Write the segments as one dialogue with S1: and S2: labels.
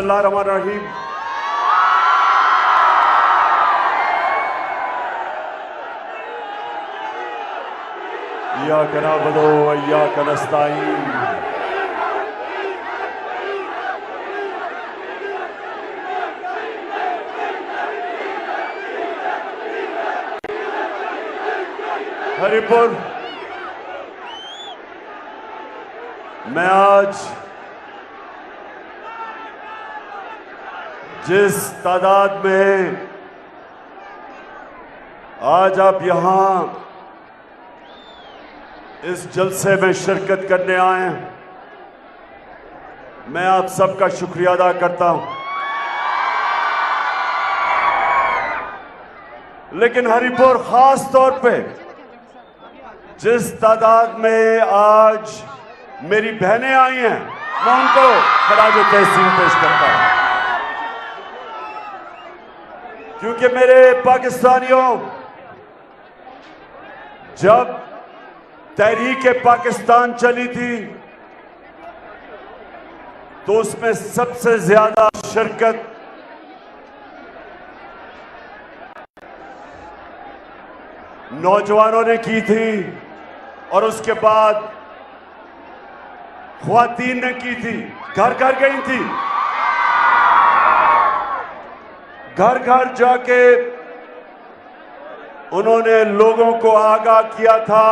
S1: बिस्मिल्लाहिर्रहमानिर्रहीम। इय्याका नअबुदु व इय्याका नस्तईन। हरिपुर मैं आज जिस तादाद में आज आप यहां इस जलसे में शिरकत करने आए हैं, मैं आप सबका शुक्रिया अदा करता हूं। लेकिन हरिपुर खास तौर पे जिस तादाद में आज मेरी बहनें आई हैं, मैं उनको खराज तहसीन पेश करता हूं। क्योंकि मेरे पाकिस्तानियों, जब तहरीक पाकिस्तान चली थी तो उसमें सबसे ज्यादा शिरकत नौजवानों ने की थी और उसके बाद ख्वातीन ने की थी। घर घर गई थी, घर घर जाके उन्होंने लोगों को आगाह किया था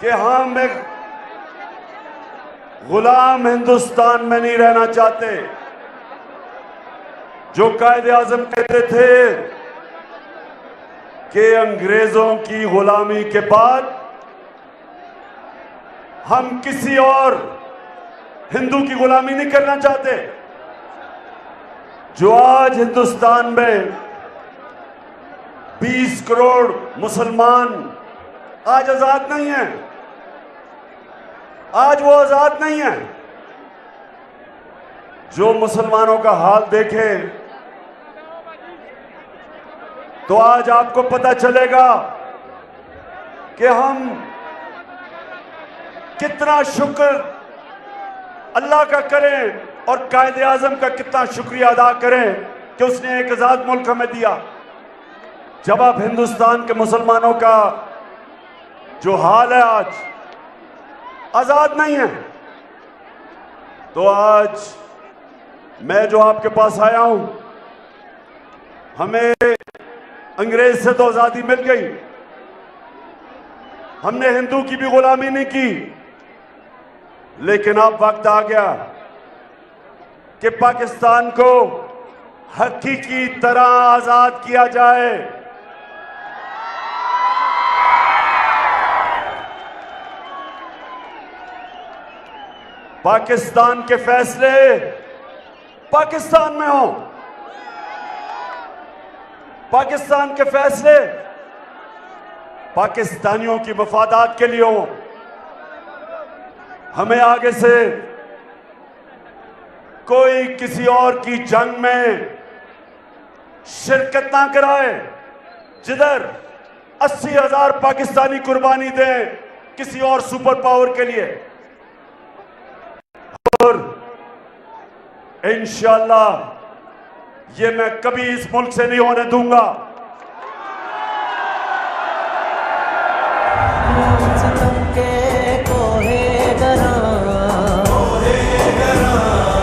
S1: कि हम एक गुलाम हिंदुस्तान में नहीं रहना चाहते। जो कायदे आजम कहते थे कि अंग्रेजों की गुलामी के बाद हम किसी और हिंदू की गुलामी नहीं करना चाहते। जो आज हिंदुस्तान में 20 करोड़ मुसलमान आज आजाद नहीं है, आज वो आजाद नहीं है। जो मुसलमानों का हाल देखे तो आज आपको पता चलेगा कि हम कितना शुक्र अल्लाह का करें और कायदे आजम का कितना शुक्रिया अदा करें कि उसने एक आजाद मुल्क हमें दिया। जब आप हिंदुस्तान के मुसलमानों का जो हाल है आज आजाद नहीं है, तो आज मैं जो आपके पास आया हूं, हमें अंग्रेज से तो आजादी मिल गई, हमने हिंदू की भी गुलामी नहीं की। लेकिन अब वक्त आ गया कि पाकिस्तान को हकीकी तरह आजाद किया जाए। पाकिस्तान के फैसले पाकिस्तान में हो, पाकिस्तान के फैसले पाकिस्तानियों की मफादात के लिए हो। हमें आगे से कोई किसी और की जंग में शिरकत ना कराए जिधर 80,000 पाकिस्तानी कुर्बानी दें किसी और सुपर पावर के लिए। और इंशाअल्लाह ये मैं कभी इस मुल्क से नहीं होने दूंगा।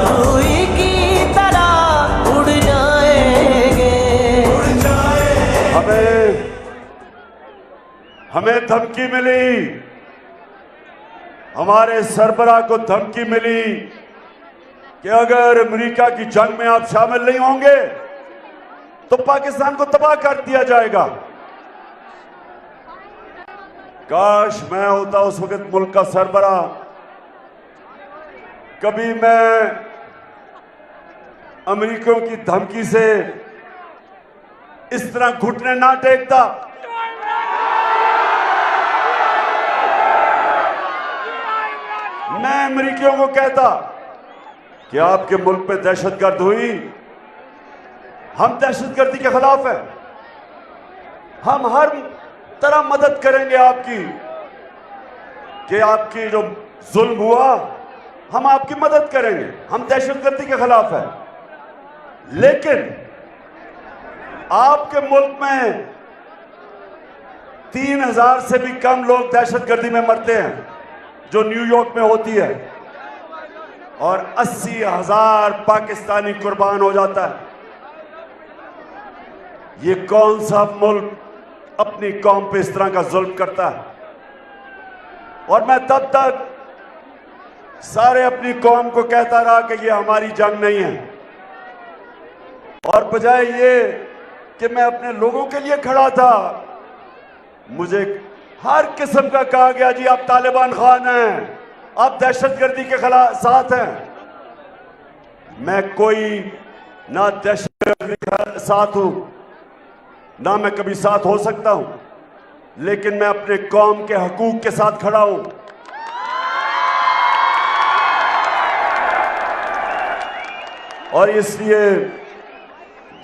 S2: रूई की तरह उड़ जाएंगे।
S1: हमें धमकी मिली, हमारे सरबराह को धमकी मिली कि अगर अमेरिका की जंग में आप शामिल नहीं होंगे तो पाकिस्तान को तबाह कर दिया जाएगा। काश मैं होता उस वक्त मुल्क का सरबराह, कभी मैं अमेरिकियों की धमकी से इस तरह घुटने ना टेकता। मैं अमेरिकियों को कहता कि आपके मुल्क पे दहशतगर्द हुई, हम दहशतगर्दी के खिलाफ हैं, हम हर तरह मदद करेंगे आपकी, कि आपकी जो जुल्म हुआ हम आपकी मदद करेंगे, हम दहशतगर्दी के खिलाफ हैं। लेकिन आपके मुल्क में 3000 से भी कम लोग दहशतगर्दी में मरते हैं जो न्यूयॉर्क में होती है, और 80,000 पाकिस्तानी कुर्बान हो जाता है। ये कौन सा मुल्क अपनी कौम पे इस तरह का जुल्म करता है? और मैं तब तक सारे अपनी कौम को कहता रहा कि ये हमारी जंग नहीं है, और बजाय ये कि मैं अपने लोगों के लिए खड़ा था, मुझे हर किस्म का कहा गया जी आप तालिबान खान हैं, आप दहशतगर्दी के खिलाफ साथ हैं। मैं कोई ना दहशतगर्दी के साथ हूं, ना मैं कभी साथ हो सकता हूं, लेकिन मैं अपने कौम के हकूक के साथ खड़ा हूं। और इसलिए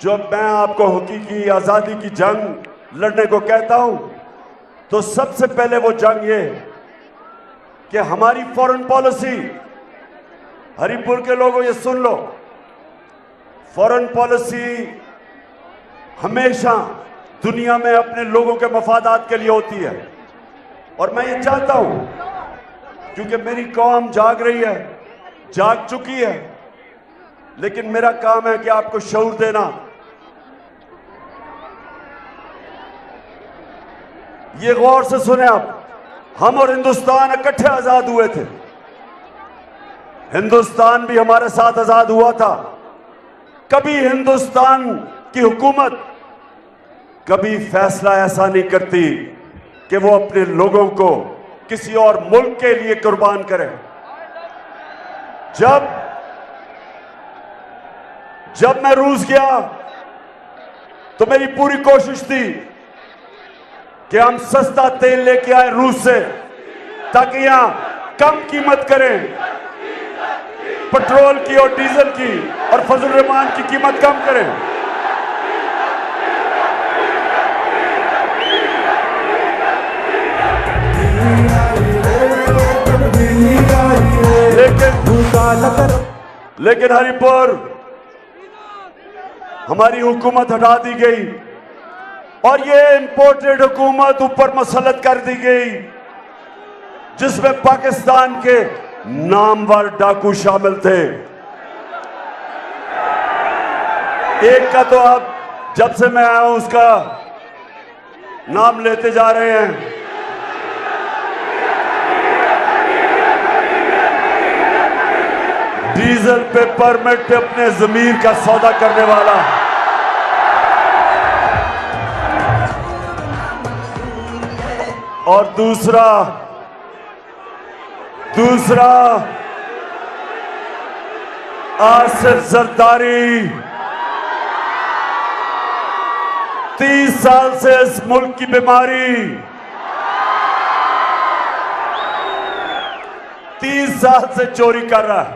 S1: जब मैं आपको हकीकी आजादी की जंग लड़ने को कहता हूं, तो सबसे पहले वो जंग ये कि हमारी फॉरेन पॉलिसी, हरिपुर के लोगों ये सुन लो, फॉरेन पॉलिसी हमेशा दुनिया में अपने लोगों के मफादात के लिए होती है। और मैं ये चाहता हूं, क्योंकि मेरी कौम जाग रही है, जाग चुकी है, लेकिन मेरा काम है कि आपको शऊर देना। ये गौर से सुने आप, हम और हिंदुस्तान इकट्ठे आजाद हुए थे। हिंदुस्तान भी हमारे साथ आजाद हुआ था। कभी हिंदुस्तान की हुकूमत कभी फैसला ऐसा नहीं करती कि वो अपने लोगों को किसी और मुल्क के लिए कुर्बान करे। जब मैं रूस गया तो मेरी पूरी कोशिश थी कि हम सस्ता तेल लेके आए रूस से, ताकि यहां कम कीमत करें पेट्रोल की और डीजल की, और फजल रहमान की कीमत कम करें। लेकिन हरिपुर हमारी हुकूमत हटा दी गई, और ये इंपोर्टेड हुकूमत ऊपर मसलत कर दी गई, जिसमें पाकिस्तान के नामवर डाकू शामिल थे। एक का तो अब जब से मैं आया हूं उसका नाम लेते जा रहे हैं। डीजल पे परमिट पे अपने जमीर का सौदा करने वाला। और दूसरा आसिफ जरदारी, 30 साल से इस मुल्क की बीमारी, 30 साल से चोरी कर रहा है,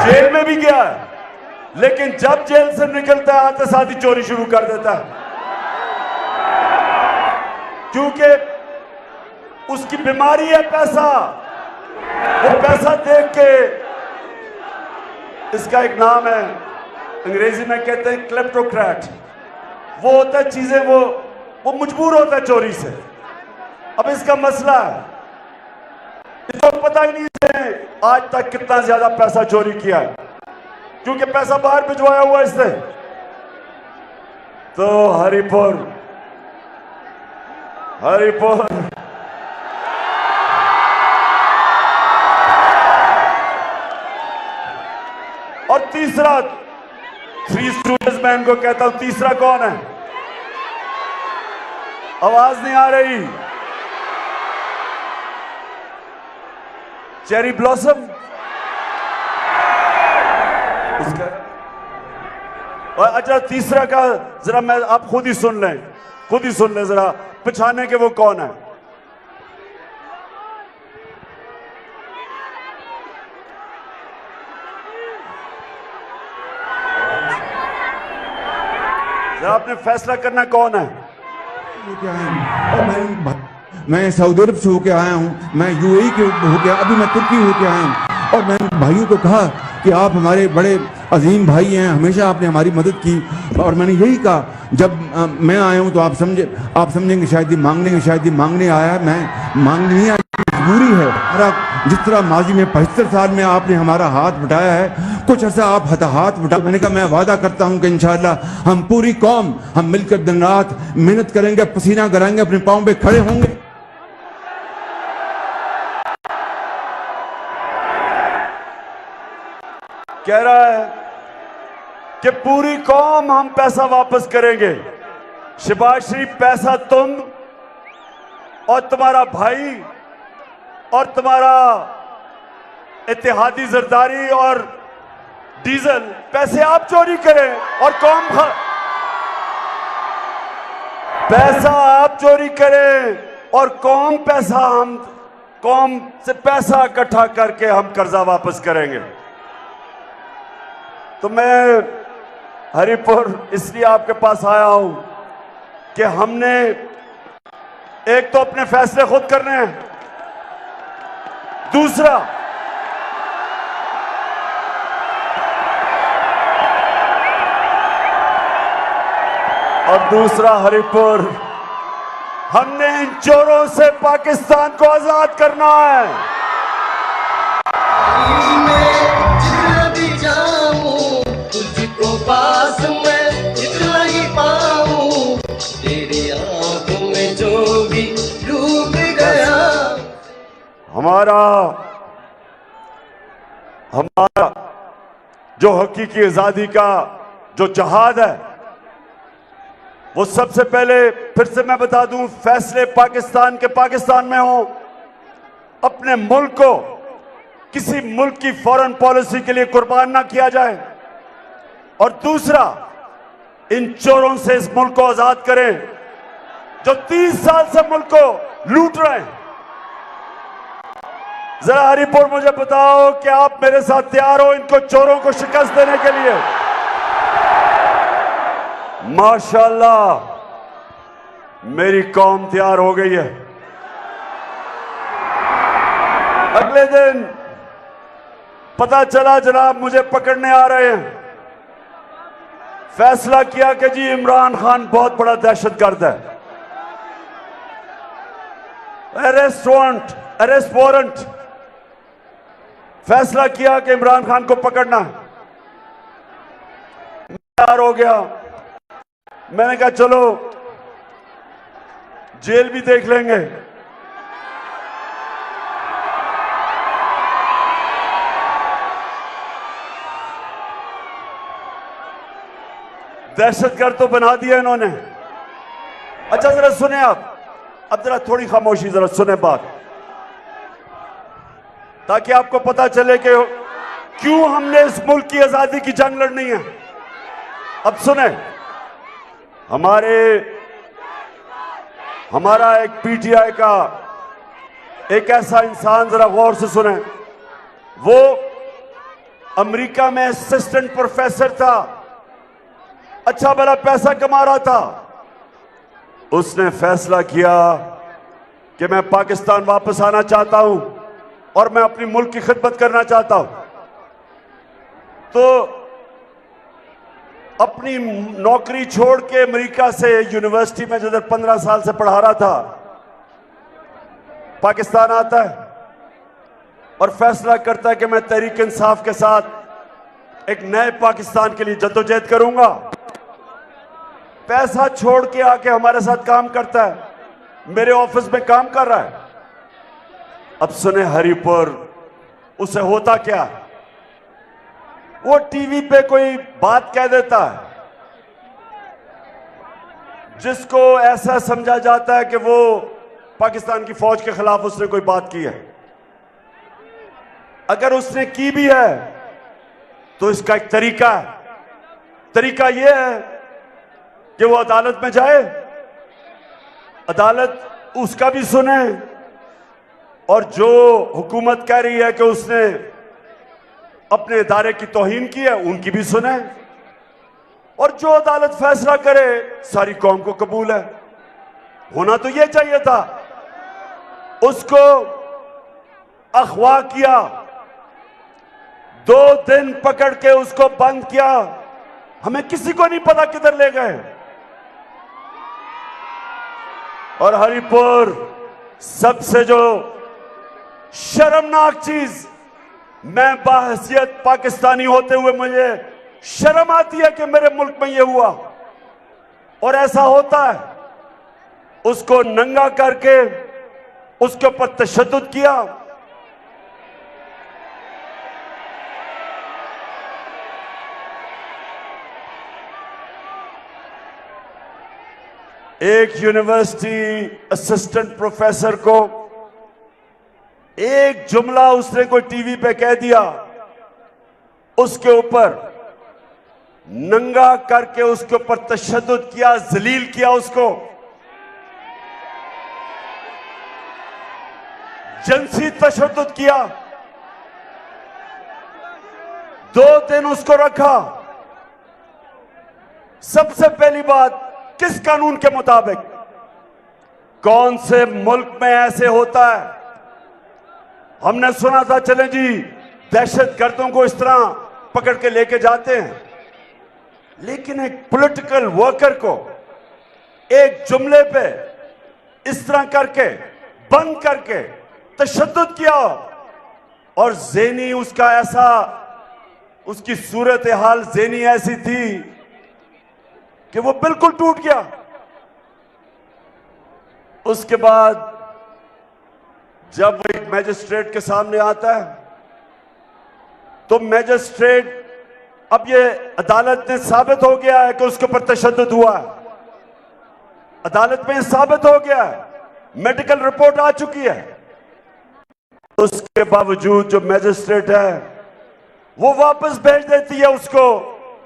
S1: जेल में भी गया है, लेकिन जब जेल से निकलता है आते साथ ही चोरी शुरू कर देता है, क्योंकि उसकी बीमारी है पैसा। वो पैसा देख के, इसका एक नाम है अंग्रेजी में कहते हैं क्लेप्टोक्रेट, वो होता है चीजें वो मजबूर होता है चोरी से। अब इसका मसला है, इसको पता ही नहीं है आज तक कितना ज्यादा पैसा चोरी किया है, क्योंकि पैसा बाहर भिजवाया हुआ इसने। तो हरिपुर और तीसरा, 3 स्टूडेंट्स मैं इनको कहता हूं, तीसरा कौन है? आवाज नहीं आ रही। चेरी ब्लॉसम, उसका। और अच्छा, तीसरा का जरा मैं आप खुद ही सुन लें जरा, पहचाने के वो कौन है? जरा आपने फैसला करना कौन है?
S3: मैं सऊदी अरब से होके आया हूँ, मैं यूएई के होके, अभी मैं तुर्की होके आया हूँ। और मैंने भाइयों को कहा कि आप हमारे बड़े अजीम भाई हैं, हमेशा आपने हमारी मदद की। और मैंने यही कहा, जब मैं आया हूँ तो आप समझेंगे शायद ये मांगने आया, मैं मांगने नहीं आया, मजबूरी है। हमारा जिस तरह माजी में 75 साल में आपने हमारा हाथ बटाया है, कुछ ऐसा आप हाथ बटा। मैंने कहा मैं वादा करता हूं कि इंशाअल्लाह हम पूरी कौम हम मिलकर दिन रात मेहनत करेंगे, पसीना कराएंगे, अपने पांव पे खड़े होंगे।
S1: कह रहा है कि पूरी कौम हम पैसा वापस करेंगे। शहबाज शरीफ, पैसा तुम और तुम्हारा भाई और तुम्हारा इत्तेहादी जरदारी और डीजल, पैसे आप चोरी करें और पैसा आप चोरी करें और कौम से पैसा इकट्ठा करके हम कर्जा वापस करेंगे। तो मैं हरिपुर इसलिए आपके पास आया हूं कि हमने एक तो अपने फैसले खुद करने हैं, दूसरा हरिपुर, हमने इन चोरों से पाकिस्तान को आजाद करना है।
S2: जितना भी जाऊं तुझको पास मैं जितना ही पाऊं, तेरी आंखों में जो भी डूब गया।
S1: हमारा जो हकीकी आजादी का जो जहाद है, वो सबसे पहले फिर से मैं बता दूं, फैसले पाकिस्तान में हो। अपने मुल्क को किसी मुल्क की फॉरेन पॉलिसी के लिए कुर्बान ना किया जाए। और दूसरा, इन चोरों से इस मुल्क को आजाद करें जो 30 साल से मुल्क को लूट रहे हैं। जरा हरिपुर मुझे बताओ कि आप मेरे साथ तैयार हो इनको चोरों को शिकस्त देने के लिए? माशाअल्लाह, मेरी कौम तैयार हो गई है। अगले दिन पता चला जनाब मुझे पकड़ने आ रहे हैं। फैसला किया कि जी इमरान खान बहुत बड़ा दहशतगर्द है। अरेस्ट वारंट, फैसला किया कि इमरान खान को पकड़ना है। तैयार हो गया। मैंने कहा चलो जेल भी देख लेंगे। दहशतगर्द तो बना दिया इन्होंने। अच्छा जरा सुने आप, अब जरा थोड़ी खामोशी, जरा सुने बात, ताकि आपको पता चले कि क्यों हमने इस मुल्क की आजादी की जंग लड़नी है। अब सुने, हमारा एक पीटीआई का एक ऐसा इंसान, जरा गौर से सुने, वो अमेरिका में असिस्टेंट प्रोफेसर था, अच्छा भला पैसा कमा रहा था। उसने फैसला किया कि मैं पाकिस्तान वापस आना चाहता हूं और मैं अपनी मुल्क की खिदमत करना चाहता हूं। तो अपनी नौकरी छोड़ के अमेरिका से यूनिवर्सिटी में जिधर 15 साल से पढ़ा रहा था, पाकिस्तान आता है और फैसला करता है कि मैं तहरीक इंसाफ के साथ एक नए पाकिस्तान के लिए जद्दोजहद करूंगा। पैसा छोड़ के आके हमारे साथ काम करता है, मेरे ऑफिस में काम कर रहा है। अब सुने हरिपुर, उसे होता क्या, वो टीवी पे कोई बात कह देता है जिसको ऐसा समझा जाता है कि वो पाकिस्तान की फौज के खिलाफ उसने कोई बात की है। अगर उसने की भी है तो इसका एक तरीका यह है कि वो अदालत में जाए, अदालत उसका भी सुने, और जो हुकूमत कह रही है कि उसने अपने इदारे की तौहीन की है उनकी भी सुने, और जो अदालत फैसला करे सारी कौम को कबूल है। होना तो यह चाहिए था। उसको अगवा किया, 2 दिन पकड़ के उसको बंद किया, हमें किसी को नहीं पता किधर ले गए। और हरिपुर सबसे जो शर्मनाक चीज, मैं बाहसियत पाकिस्तानी होते हुए मुझे शर्म आती है कि मेरे मुल्क में यह हुआ और ऐसा होता है। उसको नंगा करके उसके ऊपर तशद्दुद किया। एक यूनिवर्सिटी असिस्टेंट प्रोफेसर को एक जुमला उसने कोई टीवी पे कह दिया, उसके ऊपर नंगा करके उसके ऊपर तशद्दुद किया, जलील किया, उसको जिनसी तशद्दुद किया। 2 दिन उसको रखा। सबसे पहली बात, किस कानून के मुताबिक? कौन से मुल्क में ऐसे होता है? हमने सुना था, चले जी दहशतगर्दों को इस तरह पकड़ के लेके जाते हैं, लेकिन एक पॉलिटिकल वर्कर को एक जुमले पे इस तरह करके बंद करके तशद्दुद किया और ज़ेनी उसका ऐसा, उसकी सूरत हाल ज़ेनी ऐसी थी कि वो बिल्कुल टूट गया। उसके बाद जब वो एक मैजिस्ट्रेट के सामने आता है तो मैजिस्ट्रेट, अब ये अदालत ने साबित हो गया है कि उसके ऊपर तशद्दुद हुआ है, अदालत में साबित हो गया है, मेडिकल रिपोर्ट आ चुकी है। उसके बावजूद जो मैजिस्ट्रेट है वो वापस भेज देती है उसको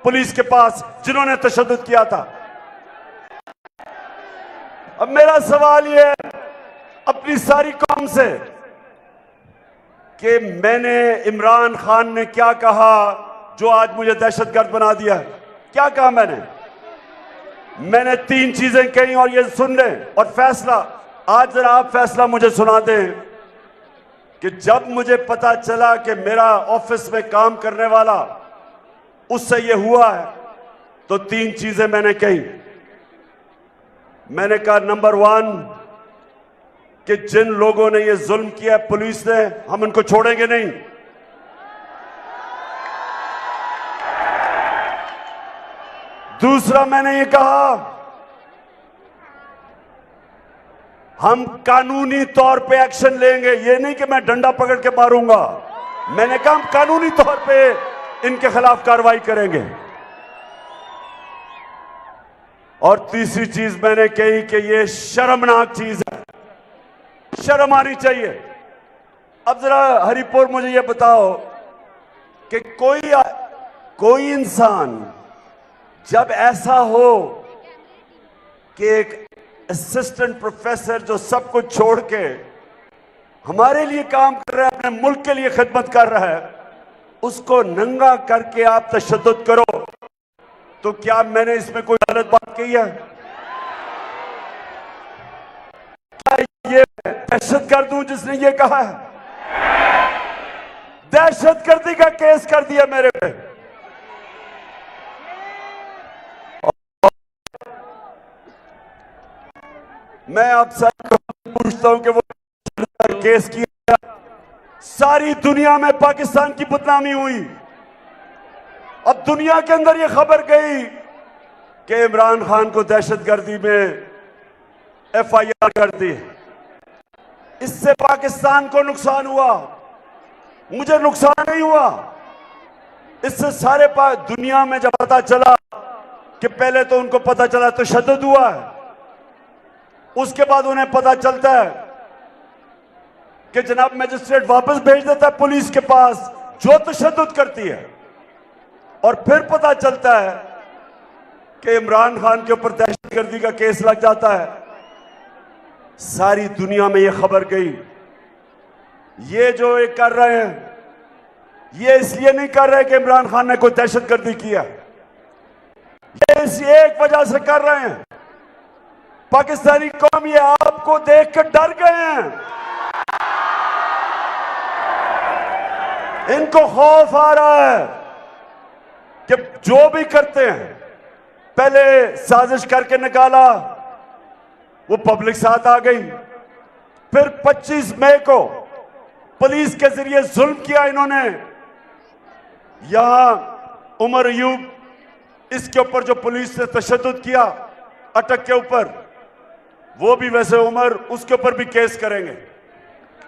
S1: पुलिस के पास जिन्होंने तशद्दुद किया था। अब मेरा सवाल ये है अपनी सारी कौम से कि मैंने, इमरान खान ने क्या कहा जो आज मुझे दहशतगर्द बना दिया? क्या कहा मैंने 3 चीजें कही और ये सुन लें और फैसला, आज जरा आप फैसला मुझे सुना दें कि जब मुझे पता चला कि मेरा ऑफिस में काम करने वाला उससे ये हुआ है तो 3 चीजें मैंने कही। मैंने कहा, नंबर 1 कि जिन लोगों ने ये जुल्म किया पुलिस ने, हम उनको छोड़ेंगे नहीं। दूसरा मैंने ये कहा, हम कानूनी तौर पे एक्शन लेंगे। ये नहीं कि मैं डंडा पकड़ के मारूंगा, मैंने कहा हम कानूनी तौर पे इनके खिलाफ कार्रवाई करेंगे। और तीसरी चीज मैंने कही कि ये शर्मनाक चीज है, शर्म आनी चाहिए। अब जरा हरिपुर मुझे ये बताओ कि कोई इंसान जब ऐसा हो कि एक असिस्टेंट प्रोफेसर जो सब कुछ छोड़ के हमारे लिए काम कर रहा है, अपने मुल्क के लिए खिदमत कर रहा है, उसको नंगा करके आप तशद्दुद करो, तो क्या मैंने इसमें कोई गलत बात कही है? क्या ये दहशतगर्द हूं जिसने ये कहा है? दहशतगर्दी का केस कर दिया मेरे पे। मैं आप सबको पूछता हूं कि वो केस किया, सारी दुनिया में पाकिस्तान की बदनामी हुई। अब दुनिया के अंदर ये खबर गई कि इमरान खान को दहशतगर्दी में FIR कर दी। इससे पाकिस्तान को नुकसान हुआ, मुझे नुकसान नहीं हुआ। इससे सारे दुनिया में जब पता चला कि पहले तो उनको पता चला तशद्दुद हुआ है, उसके बाद उन्हें पता चलता है कि जनाब मैजिस्ट्रेट वापस भेज देता है पुलिस के पास जो तशद्दुद करती है, और फिर पता चलता है कि इमरान खान के ऊपर दहशतगर्दी का केस लग जाता है। सारी दुनिया में यह खबर गई। ये जो ये कर रहे हैं, ये इसलिए नहीं कर रहे कि इमरान खान ने कोई दहशतगर्दी किया, ये इस एक वजह से कर रहे हैं, पाकिस्तानी कौम ये आपको देख कर डर गए हैं। इनको खौफ आ रहा है कि जो भी करते हैं, पहले साजिश करके निकाला, वो पब्लिक साथ आ गई, फिर 25 मई को पुलिस के जरिए जुल्म किया इन्होंने। यहां उमर अयूब, इसके ऊपर जो पुलिस ने तशद्दुद किया अटक के ऊपर, वो भी वैसे उमर, उसके ऊपर भी केस करेंगे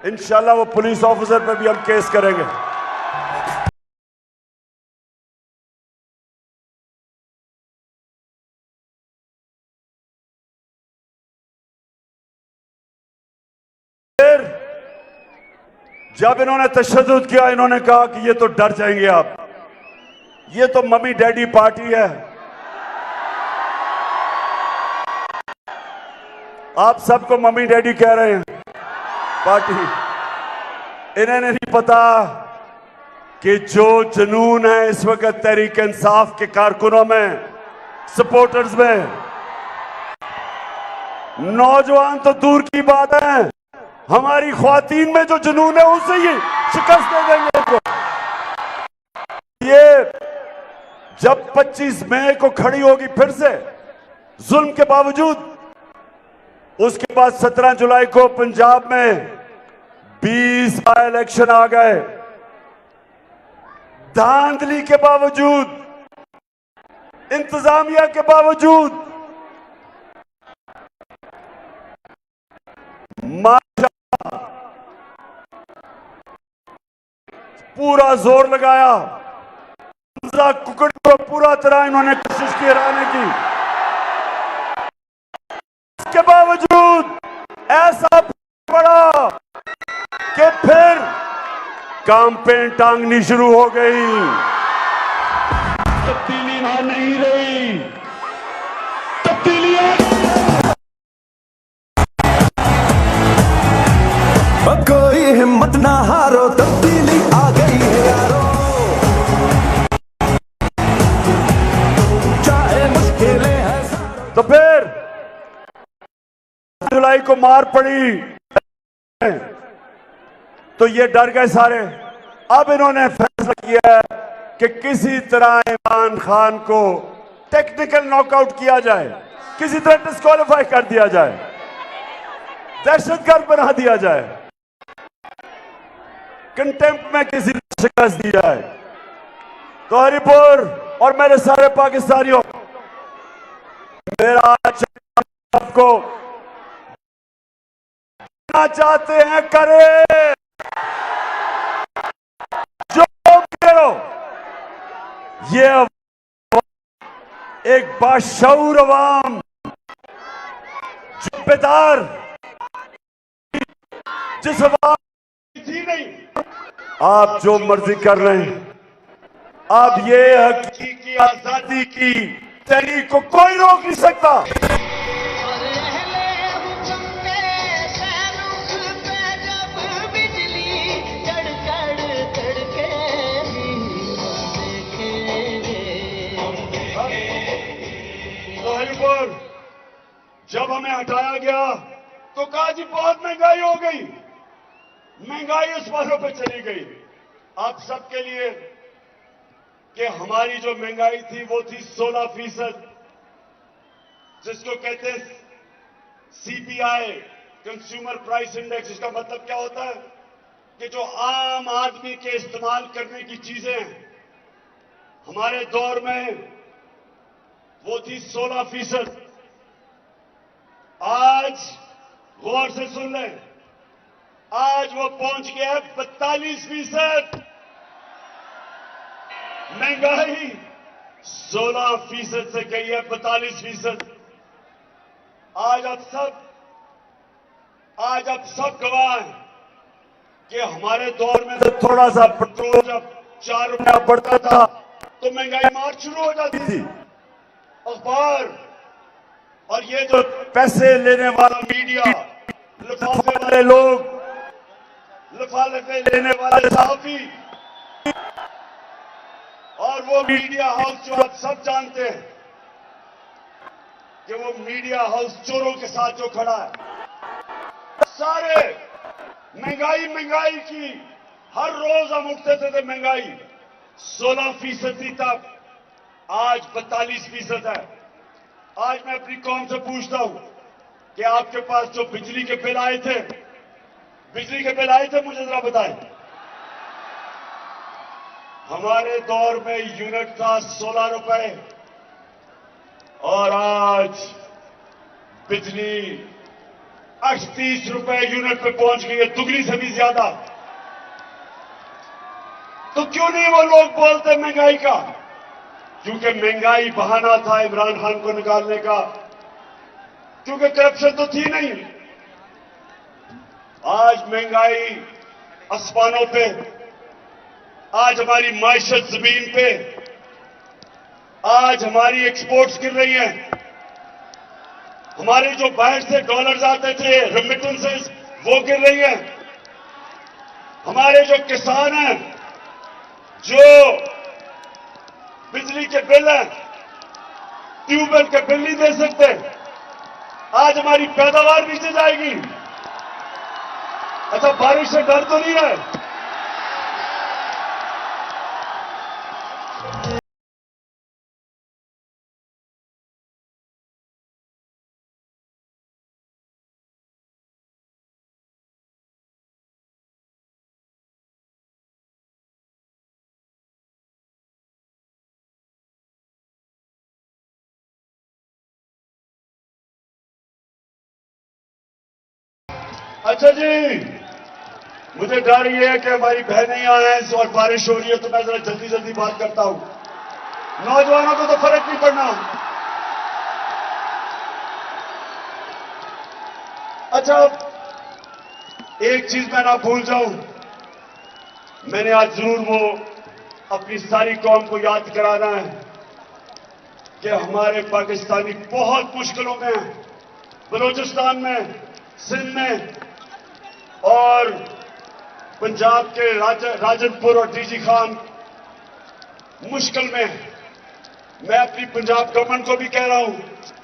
S1: इंशाल्लाह। वो पुलिस ऑफिसर पर भी हम केस करेंगे। फिर जब इन्होंने तशद्दुद किया, इन्होंने कहा कि ये तो डर जाएंगे आप, ये तो मम्मी डैडी पार्टी है। आप सबको मम्मी डैडी कह रहे हैं पार्टी। इन्हें नहीं पता कि जो जुनून है इस वक्त तहरीक इंसाफ के कारकुनों में, सपोर्टर्स में, नौजवान तो दूर की बात है, हमारी ख्वातीन में जो जुनून है उसे ही शिकस्त दे देंगे इनको। ये जब 25 मई को खड़ी होगी फिर से जुल्म के बावजूद, उसके बाद 17 जुलाई को पंजाब में 20 बाय इलेक्शन आ गए, धांधली के बावजूद, इंतजामिया के बावजूद, माशाअल्लाह पूरा जोर लगाया। कुकड़ को पूरा तरह इन्होंने कोशिश की हराने की, इसके बावजूद ऐसा पड़ा कि फिर कैंपेन टांगनी शुरू हो गई। तब्दीली वहां नहीं रही, तब्दीली
S4: कोई हिम्मत ना हारो, तब्दीली आ गई है यारो, चाहे मुश्किलें हैं।
S1: तो फिर जुलाई को मार पड़ी तो ये डर गए सारे। अब इन्होंने फैसला किया है कि किसी तरह इमरान खान को टेक्निकल नॉकआउट किया जाए, किसी तरह डिस्क्वालीफाई कर दिया जाए, दहशतगर्द बना दिया जाए, कंटेम्प्ट में किसी ने शिकस्त दी जाए। तो हरिपुर और मेरे सारे पाकिस्तानियों, मेरा आपको चाहते हैं करे, जो करो, ये एक बाशऊर अवाम, जिम्मेदार, जिस अवाम थी नहीं, आप जो मर्जी कर रहे हैं, अब ये हकीकी आजादी की तहरीक को कोई रोक नहीं सकता। जब हमें हटाया गया तो कहा जी बहुत महंगाई हो गई, महंगाई उस पारों पे चली गई। आप सबके लिए कि हमारी जो महंगाई थी वो थी 16%, जिसको कहते हैं सीपीआई, कंज्यूमर प्राइस इंडेक्स। इसका मतलब क्या होता है कि जो आम आदमी के इस्तेमाल करने की चीजें हैं, हमारे दौर में वो थी 16%। आज गौर से सुन लें, आज वो पहुंच गया है 42%। महंगाई 16% से गई है 42%। आज आप सब गवाह हैं कि हमारे दौर में तो थोड़ा सा पेट्रोल जब 4 रुपया बढ़ता था तो महंगाई मार शुरू हो जाती थी। अखबार और ये जो पैसे लेने वाला मीडिया, लिफाफे वाले लोग, लिफाफे लेने वाले सहाफी, और वो मीडिया हाउस जो आप सब जानते हैं कि वो मीडिया हाउस चोरों के साथ जो खड़ा है, सारे महंगाई की हर रोज हम उठते थे महंगाई 16% तक, आज 42% है। आज मैं अपनी कौम से पूछता हूं कि आपके पास जो बिजली के बिल आए थे, मुझे जरा बताएं। हमारे दौर में यूनिट था 16 रुपए और आज बिजली 38 रुपए यूनिट पे पहुंच गई है, दुगनी से भी ज्यादा। तो क्यों नहीं वो लोग बोलते महंगाई का? क्योंकि महंगाई बहाना था इमरान खान को निकालने का, क्योंकि करप्शन तो थी नहीं। आज महंगाई आसमानों पे, आज हमारी माइशत जमीन पे, आज हमारी एक्सपोर्ट्स गिर रही हैं। हमारे जो बाहर से डॉलर्स आते थे, रेमिटेंसेस, वो गिर रही हैं। हमारे जो किसान हैं, जो बिजली के बिल हैं, ट्यूबवेल के बिल नहीं दे सकते, आज हमारी पैदावार नीचे जाएगी। अच्छा, बारिश से डर तो नहीं है? अच्छा जी, मुझे डर ये है कि हमारी बहनें यहां हैं और बारिश हो रही है, तो मैं जरा जल्दी जल्दी बात करता हूं। नौजवानों को तो फर्क नहीं पड़ना। अच्छा, एक चीज मैं ना भूल जाऊं, मैंने आज जरूर वो अपनी सारी कौम को याद कराना है कि हमारे पाकिस्तानी बहुत मुश्किलों में हैं। बलूचिस्तान में, सिंध में और पंजाब के राजनपुर और डीजी खान मुश्किल में है। मैं अपनी पंजाब गवर्नमेंट को भी कह रहा हूं,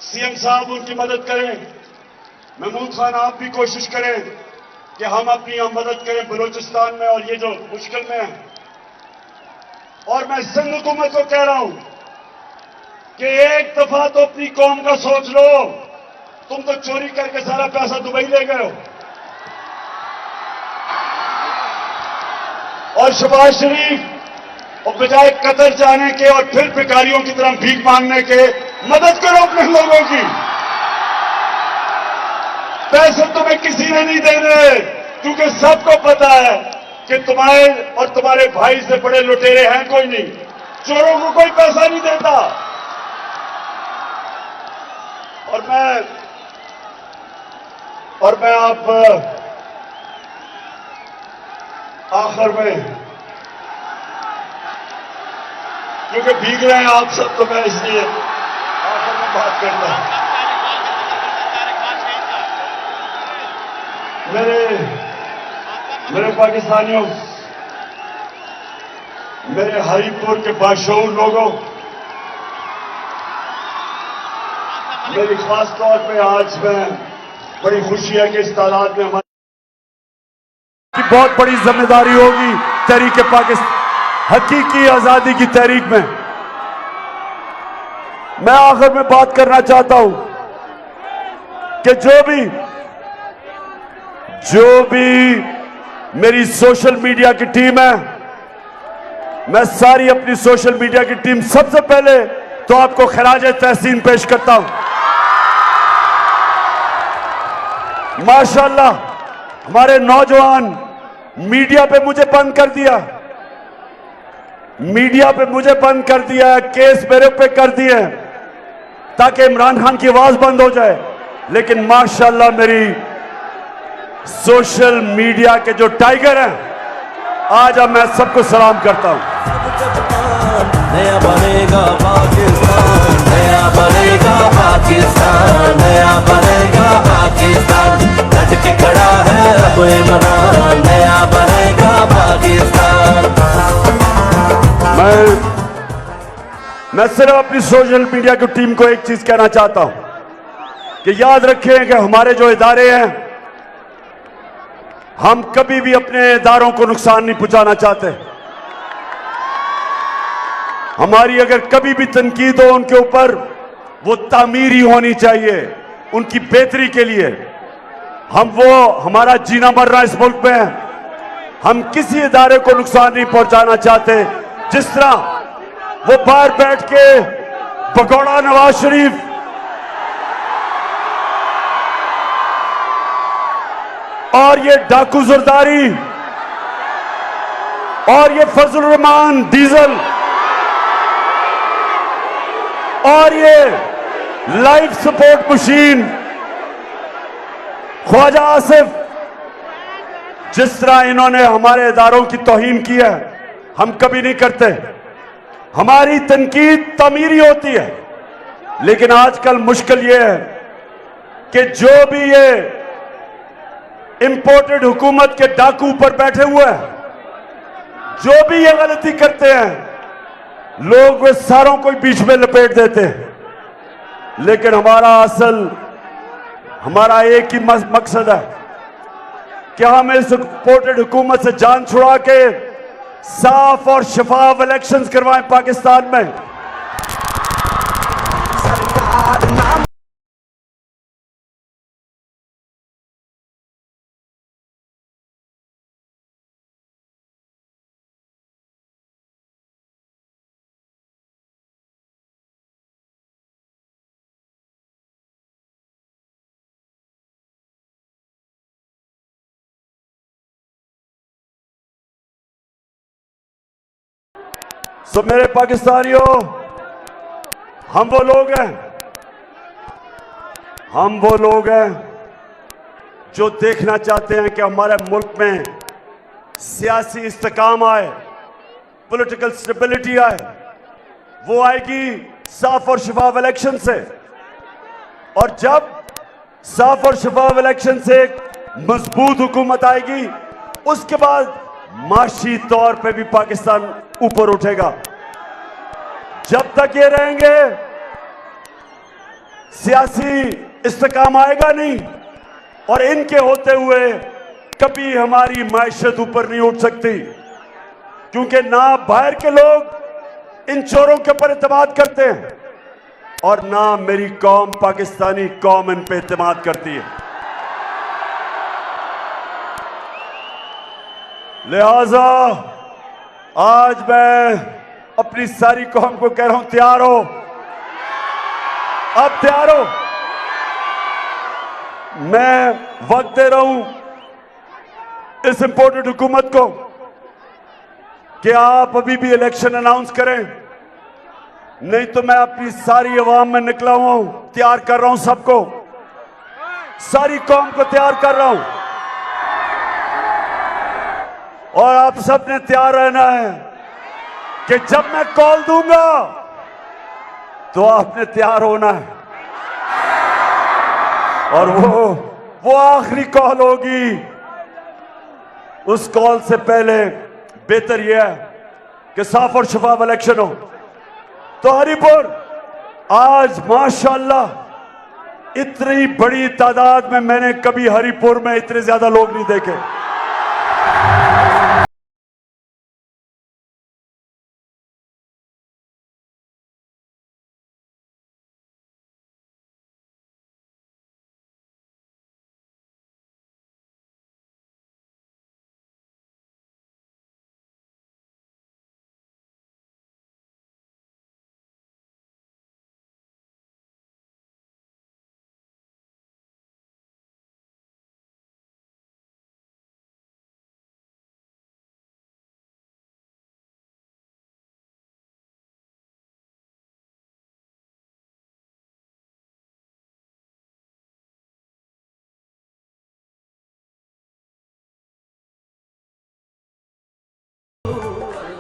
S1: सीएम साहब उनकी मदद करें। महमूद खान, आप भी कोशिश करें कि हम अपनी मदद करें बलूचिस्तान में और ये जो मुश्किल में है। और मैं सिंध हुकूमत को कह रहा हूं कि एक दफा तो अपनी कौम का सोच लो। तुम तो चोरी करके सारा पैसा दुबई ले गए हो, और शहबाज शरीफ और बजाय कतर जाने के और फिर भिखारियों की तरह भीख मांगने के, मदद करो अपने लोगों की। पैसे तुम्हें किसी ने नहीं देने, क्योंकि सबको पता है कि तुम्हारे और तुम्हारे भाई से बड़े लुटेरे हैं कोई नहीं। चोरों को कोई पैसा नहीं देता। और मैं आप आखिर में, क्योंकि भीग रहे हैं आप सब, तो मैं इसलिए आखिर में बात करता हूं। मेरे पाकिस्तानियों, मेरे हरीपुर के बाशऊर लोगों, मेरी खास तौर पे आज में बड़ी खुशी है कि इस तादाद में हमारी की बहुत बड़ी जिम्मेदारी होगी तहरीक पाकिस्तान, हकीकी आजादी की तहरीक में। मैं आखिर में बात करना चाहता हूं कि जो भी मेरी सोशल मीडिया की टीम है, मैं सारी अपनी सोशल मीडिया की टीम सबसे पहले तो आपको खराज तहसीन पेश करता हूं। माशाअल्लाह, हमारे नौजवान मीडिया पे मुझे बंद कर दिया, केस मेरे पे कर दिए ताकि इमरान खान की आवाज बंद हो जाए। लेकिन माशाअल्लाह मेरी सोशल मीडिया के जो टाइगर हैं, आज अब मैं सबको सलाम करता हूं।
S4: नया बनेगा पाकिस्तान, नया बनेगा पाकिस्तान, नया बनेगा पाकिस्तान, डट के खड़ा है अब इमरान, नया बनेगा पाकिस्तान।
S1: मैं सिर्फ अपनी सोशल मीडिया की टीम को एक चीज कहना चाहता हूं कि याद रखें कि हमारे जो इदारे हैं, हम कभी भी अपने इदारों को नुकसान नहीं पहुंचाना चाहते। हमारी अगर कभी भी तनकीद हो उनके ऊपर, वो तामीरी होनी चाहिए, उनकी बेहतरी के लिए। हमारा जीना मरना इस मुल्क में है। हम किसी इदारे को नुकसान नहीं पहुंचाना चाहते। जिस तरह वो बाहर बैठ के भगोड़ा नवाज शरीफ और ये डाकू जरदारी और ये फजल रहमान डीजल और ये life support machine Khawaja Asif, जिस तरह इन्होंने हमारे इदारों की तौहीन की है, हम कभी नहीं करते। हमारी तनकीद तामीरी होती है, लेकिन आजकल मुश्किल यह है कि जो भी ये इंपोर्टेड हुकूमत के डाकू ऊपर बैठे हुए हैं, जो भी ये गलती करते हैं, लोग वे सारों को बीच में लपेट देते हैं। लेकिन हमारा एक ही मकसद है कि हम इस इंपोर्टेड हुकूमत से जान छुड़ा के साफ और शफाफ इलेक्शंस करवाएं पाकिस्तान में। सो मेरे पाकिस्तानियों, हम वो लोग हैं जो देखना चाहते हैं कि हमारे मुल्क में सियासी इस्तेकाम आए, पॉलिटिकल स्टेबिलिटी आए। वो आएगी साफ और शफाफ इलेक्शन से, और जब साफ और शफाफ इलेक्शन से एक मजबूत हुकूमत आएगी, उसके बाद माशी तौर पे भी पाकिस्तान ऊपर उठेगा। जब तक ये रहेंगे, सियासी इस्तेकाम आएगा नहीं, और इनके होते हुए कभी हमारी मायशत ऊपर नहीं उठ सकती, क्योंकि ना बाहर के लोग इन चोरों के ऊपर एतमाद करते हैं, और ना मेरी कौम, पाकिस्तानी कौम, इन पे एतमाद करती है। लिहाजा आज मैं अपनी सारी कौम को कह रहा हूं, तैयार हो, अब तैयार हो। मैं वक्त दे रहा हूं इस इंपोर्टेड हुकूमत को कि आप अभी भी इलेक्शन अनाउंस करें, नहीं तो मैं अपनी सारी अवाम में निकला हुआ हूं, तैयार कर रहा हूं सबको, सारी कौम को तैयार कर रहा हूं। और आप सबने तैयार रहना है कि जब मैं कॉल दूंगा तो आपने तैयार होना है, और वो आखिरी कॉल होगी। उस कॉल से पहले बेहतर यह है कि साफ और शफाफ इलेक्शन हो। तो हरिपुर आज माशाअल्लाह इतनी बड़ी तादाद में मैंने कभी हरिपुर में इतने ज्यादा लोग नहीं देखे।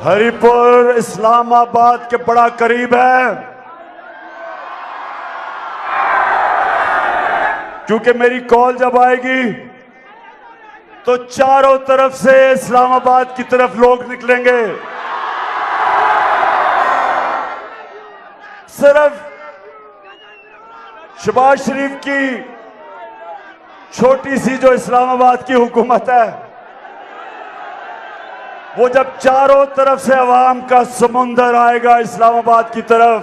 S1: हरिपुर इस्लामाबाद के बड़ा करीब है, क्योंकि मेरी कॉल जब आएगी तो चारों तरफ से इस्लामाबाद की तरफ लोग निकलेंगे। सिर्फ शहबाज शरीफ की छोटी सी जो इस्लामाबाद की हुकूमत है, वो जब चारों तरफ से अवाम का समुंदर आएगा इस्लामाबाद की तरफ,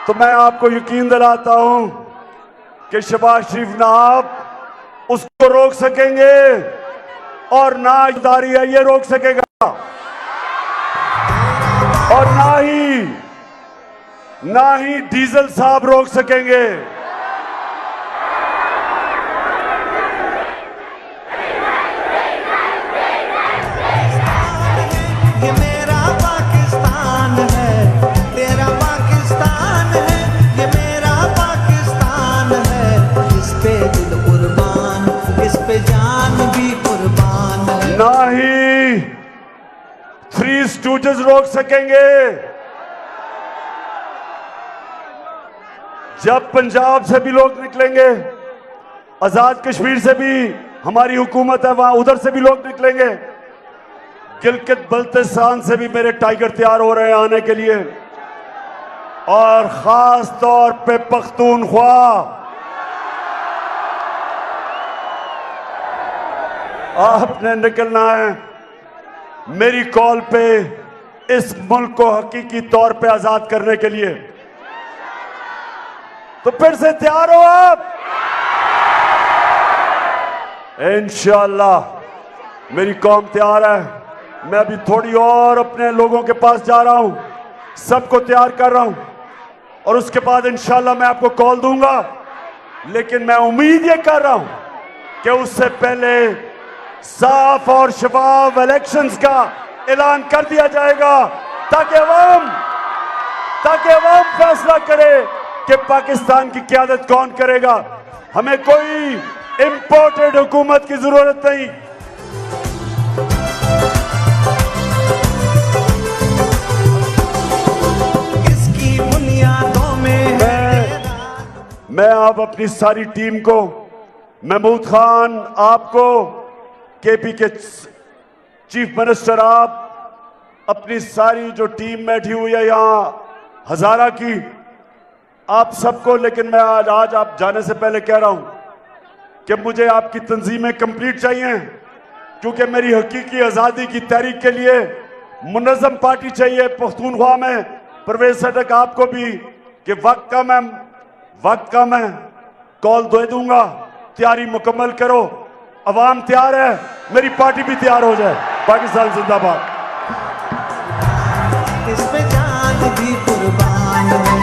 S1: तो मैं आपको यकीन दिलाता हूं कि शहबाज शरीफ ना आप उसको रोक सकेंगे और ना इदारी है ये रोक सकेगा, और ना ही डीजल साहब रोक सकेंगे।
S5: ये मेरा पाकिस्तान है, तेरा पाकिस्तान है, ये मेरा पाकिस्तान है। इस पे दिल कुर्बान, इस पे जान भी कुर्बान है।
S1: ना ही थ्री स्टूडेंट्स रोक सकेंगे। जब पंजाब से भी लोग निकलेंगे, आजाद कश्मीर से भी हमारी हुकूमत है वहां, उधर से भी लोग निकलेंगे, गिलगित बल्तिस्तान से भी मेरे टाइगर तैयार हो रहे हैं आने के लिए, और खास तौर पे पख्तूनख्वा। आपने निकलना है मेरी कॉल पे इस मुल्क को हकीकी तौर पे आजाद करने के लिए। तो फिर से तैयार हो आप? इंशाअल्लाह मेरी कौम तैयार है। मैं अभी थोड़ी और अपने लोगों के पास जा रहा हूं, सबको तैयार कर रहा हूं, और उसके बाद इंशाअल्लाह मैं आपको कॉल दूंगा। लेकिन मैं उम्मीद ये कर रहा हूं कि उससे पहले साफ और शफाफ इलेक्शंस का ऐलान कर दिया जाएगा, ताकि अवाम फैसला करे कि पाकिस्तान की क़यादत कौन करेगा। हमें कोई इंपोर्टेड हुकूमत की जरूरत नहीं।
S5: इसकी बुनियादों में
S1: मैं आप अपनी सारी टीम को, महमूद खान आपको, केपी के चीफ मिनिस्टर आप, अपनी सारी जो टीम बैठी हुई है यहाँ हजारा की, आप सबको, लेकिन मैं आज आप जाने से पहले कह रहा हूं कि मुझे आपकी तंजीमें कंप्लीट चाहिए, क्योंकि मेरी हकीकी आज़ादी की तहरीक के लिए मुनज़्ज़म पार्टी चाहिए पख्तूनख्वा में। परवेज सदक आपको भी कि वक्त कम है, कॉल दे दूंगा, तैयारी मुकम्मल करो। अवाम तैयार है, मेरी पार्टी भी तैयार हो जाए। पाकिस्तान जिंदाबाद।
S5: इस पे जान भी कुर्बान है।